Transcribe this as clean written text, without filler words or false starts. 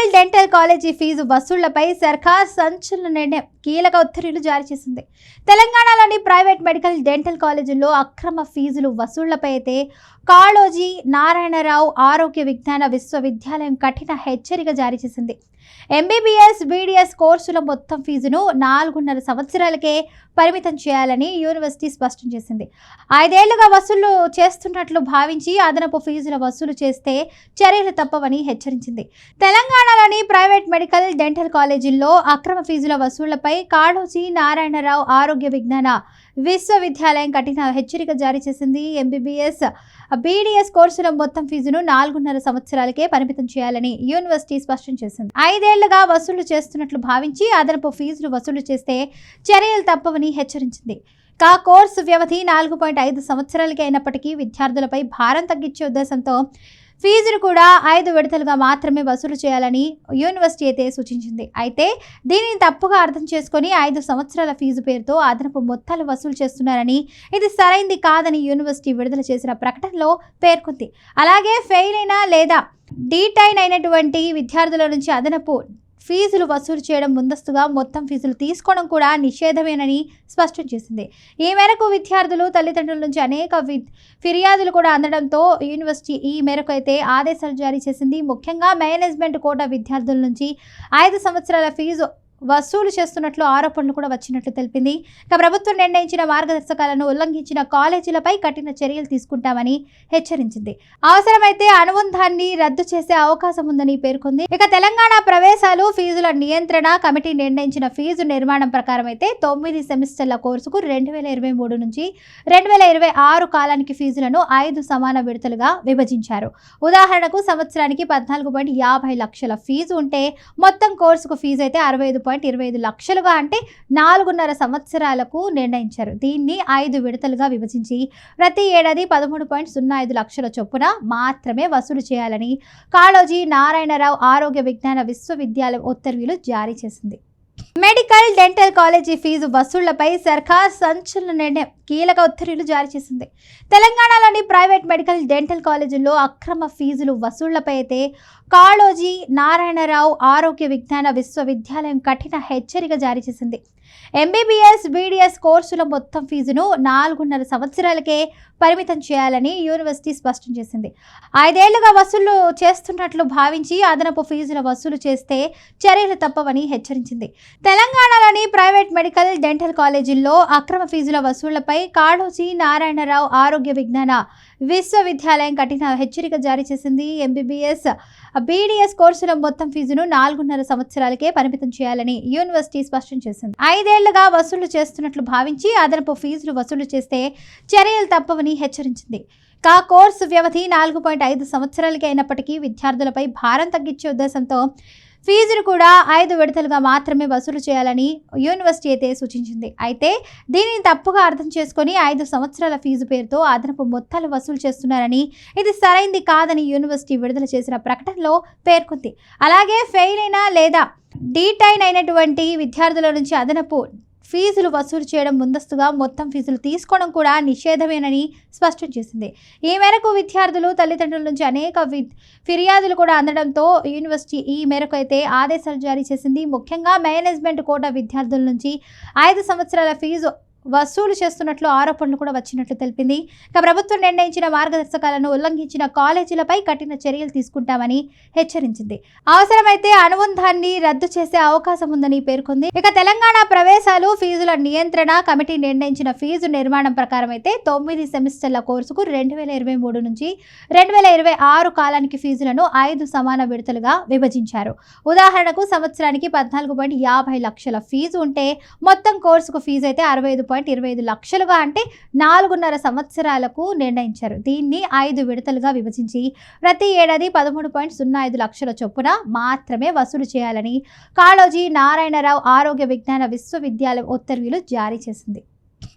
Medical dental college fee వసూళ్లపై సర్కార్ సంచలన నిర్ణయం, కీలక ఉత్తర్వులు జారీ చేసింది. తెలంగాణలోని ప్రైవేట్ మెడికల్ డెంటల్ కాలేజీల్లో అక్రమ ఫీజులు వసూళ్లపై అయితే కాళోజీ నారాయణరావు ఆరోగ్య విజ్ఞాన విశ్వవిద్యాలయం కఠిన హెచ్చరిక జారీ చేసింది. ఎంబీబీఎస్, బీడీఎస్ కోర్సుల మొత్తం ఫీజును 4.5 సంవత్సరాలకే పరిమితం చేయాలని యూనివర్సిటీ స్పష్టం చేసింది. 5 ఏళ్లుగా వసూలు చేస్తున్నట్లు భావించి అదనపు ఫీజుల వసూలు చేస్తే చర్యలు తప్పవని హెచ్చరించింది. తెలంగాణలోని ప్రైవేట్ మెడికల్ డెంటల్ కాలేజీల్లో అక్రమ ఫీజుల వసూళ్లపై కాళోజీ నారాయణరావు ఆరోగ్య విజ్ఞాన విశ్వవిద్యాలయం కఠిన హెచ్చరిక జారీ చేసింది. ఎంబీబీఎస్, బీడీఎస్ కోర్సుల మొత్తం ఫీజును 4.5 సంవత్సరాలకే పరిమితం చేయాలని యూనివర్సిటీ స్పష్టం చేసింది. 5 ఏళ్లుగా వసూలు చేస్తున్నట్లు భావించి అదనపు ఫీజులు వసూలు చేస్తే చర్యలు తప్పవని హెచ్చరించింది. కోర్సు వ్యవధి 4.5 సంవత్సరాలకే అయినప్పటికీ విద్యార్థులపై భారం తగ్గించే ఉద్దేశంతో ఫీజును కూడా 5 విడతలుగా మాత్రమే వసూలు చేయాలని యూనివర్సిటీ అయితే సూచించింది. అయితే దీనిని తప్పుగా అర్థం చేసుకుని 5 సంవత్సరాల ఫీజు పేరుతో అదనపు మొత్తాలు వసూలు చేస్తున్నారని, ఇది సరైంది కాదని యూనివర్సిటీ విడుదల చేసిన ప్రకటనలో పేర్కొంది. అలాగే ఫెయిల్ అయిన లేదా డీటైన్ అయినటువంటి విద్యార్థుల నుంచి అదనపు ఫీజులు వసూలు చేయడం, ముందస్తుగా మొత్తం ఫీజులు తీసుకోవడం కూడా నిషేధమేనని స్పష్టం చేసింది. ఈ మేరకు విద్యార్థులు, తల్లిదండ్రుల నుంచి అనేక ఫిర్యాదులు కూడా అందడంతో యూనివర్సిటీ ఈ మేరకు అయితే ఆదేశాలు జారీ చేసింది. ముఖ్యంగా మేనేజ్మెంట్ కోటా విద్యార్థుల నుంచి 5 సంవత్సరాల ఫీజు వసూలు చేస్తున్నట్లు ఆరోపణలు కూడా వచ్చినట్లు తెలిపింది. ప్రభుత్వం నిర్ణయించిన మార్గదర్శకాలను ఉల్లంఘించిన కాలేజీలపై కఠిన చర్యలు తీసుకుంటామని హెచ్చరించింది. అవసరమైతే అనుబంధాన్ని రద్దు చేసే అవకాశం ఉందని పేర్కొంది. తెలంగాణ ప్రవేశాలు ఫీజుల నియంత్రణ కమిటీ నిర్ణయించిన ఫీజు నిర్మాణం ప్రకారం అయితే 9 సెమిస్టర్ల కోర్సుకు 2023 నుంచి 2026 కాలానికి ఫీజులను 5 సమాన విడతలుగా విభజించారు. ఉదాహరణకు సంవత్సరానికి 14.50 లక్షల ఫీజు ఉంటే మొత్తం కోర్సుకు ఫీజు అయితే 65.25 లక్షలుగా, అంటే 4.5 సంవత్సరాలకు నిర్ణయించారు. దీన్ని 5 విడతలుగా విభజించి ప్రతి ఏడాది 13.05 లక్షల చొప్పున మాత్రమే వసూలు చేయాలని కాళోజీ నారాయణరావు ఆరోగ్య విజ్ఞాన విశ్వవిద్యాలయం ఉత్తర్వులు జారీ చేసింది. మెడికల్ డెంటల్ కాలేజీ ఫీజు వసూళ్లపై సర్కార్ సంచలన నిర్ణయం, కీలక ఉత్తర్వులు జారీ చేసింది. తెలంగాణలోని ప్రైవేట్ మెడికల్ డెంటల్ కాలేజీల్లో అక్రమ ఫీజులు వసూళ్లపై అయితే కాళోజీ నారాయణరావు ఆరోగ్య విజ్ఞాన విశ్వవిద్యాలయం కఠిన హెచ్చరిక జారీ చేసింది. ఎంబీబీఎస్, బీడీఎస్ కోర్సుల మొత్తం ఫీజును 4.5 సంవత్సరాలకే పరిమితం చేయాలని యూనివర్సిటీ స్పష్టం చేసింది. 5 ఏళ్లుగా వసూలు చేస్తున్నట్లు భావించి అదనపు ఫీజుల వసూలు చేస్తే చర్యలు తప్పవని హెచ్చరించింది. తెలంగాణలోని ప్రైవేట్ మెడికల్ డెంటల్ కాలేజీల్లో అక్రమ ఫీజుల వసూళ్లపై కాళోజీ నారాయణరావు ఆరోగ్య విజ్ఞాన విశ్వవిద్యాలయం కఠిన హెచ్చరిక జారీ చేసింది. ఎంబీబీఎస్, బీడీఎస్ కోర్సుల మొత్తం ఫీజును 4.5 సంవత్సరాలకే పరిమితం చేయాలని యూనివర్సిటీ స్పష్టం చేసింది. 5 ఏళ్లుగా వసూలు చేస్తున్నట్లు భావించి అదనపు ఫీజులు వసూలు చేస్తే చర్యలు తప్పవని హెచ్చరించింది. కోర్సు వ్యవధి 4.5 సంవత్సరాలకే అయినప్పటికీ విద్యార్థులపై భారం తగ్గించే ఉద్దేశంతో ఫీజును కూడా 5 విడతలుగా మాత్రమే వసూలు చేయాలని యూనివర్సిటీ అయితే సూచించింది. అయితే దీనిని తప్పుగా అర్థం చేసుకుని 5 సంవత్సరాల ఫీజు పేరుతో అదనపు మొత్తాలు వసూలు చేస్తున్నారని, ఇది సరైంది కాదని యూనివర్సిటీ విడుదల చేసిన ప్రకటనలో పేర్కొంది. అలాగే ఫెయిల్ అయిన లేదా డీటైన్ అయినటువంటి విద్యార్థుల నుంచి అదనపు ఫీజులు వసూలు చేయడం, ముందస్తుగా మొత్తం ఫీజులు తీసుకోవడం కూడా నిషేధమేనని స్పష్టం చేసింది. ఈ మేరకు విద్యార్థులు, తల్లిదండ్రుల నుంచి అనేక ఫిర్యాదులు కూడా అందడంతో యూనివర్సిటీ ఈ మేరకు అయితే ఆదేశాలు జారీ చేసింది. ముఖ్యంగా మేనేజ్మెంట్ కోటా విద్యార్థుల నుంచి 5 సంవత్సరాల ఫీజు వసూలు చేస్తున్నట్లు ఆరోపణలు కూడా వచ్చినట్లు తెలిపింది. ప్రభుత్వం నిర్ణయించిన మార్గదర్శకాలను ఉల్లంఘించిన కాలేజీలపై కఠిన చర్యలు తీసుకుంటామని హెచ్చరించింది. అవసరమైతే అనుబంధాన్ని రద్దు చేసే అవకాశం ఉందని పేర్కొంది. తెలంగాణ ప్రవేశాలు ఫీజుల నియంత్రణ కమిటీ నిర్ణయించిన ఫీజు నిర్మాణం ప్రకారం అయితే 9 సెమిస్టర్ల కోర్సుకు 2023 నుంచి 2026 కాలానికి ఫీజులను 5 సమాన విడతలుగా విభజించారు. ఉదాహరణకు సంవత్సరానికి 14.50 లక్షల ఫీజు ఉంటే మొత్తం కోర్సుకు ఫీజు అయితే 65.25 లక్షలుగా, అంటే 4.5 సంవత్సరాలకు నిర్ణయించారు. దీన్ని 5 విడతలుగా విభజించి ప్రతి ఏడాది 13.05 లక్షల చొప్పున మాత్రమే వసూలు చేయాలని కాళోజీ నారాయణరావు ఆరోగ్య విజ్ఞాన విశ్వవిద్యాలయం ఉత్తర్వులు జారీ చేసింది.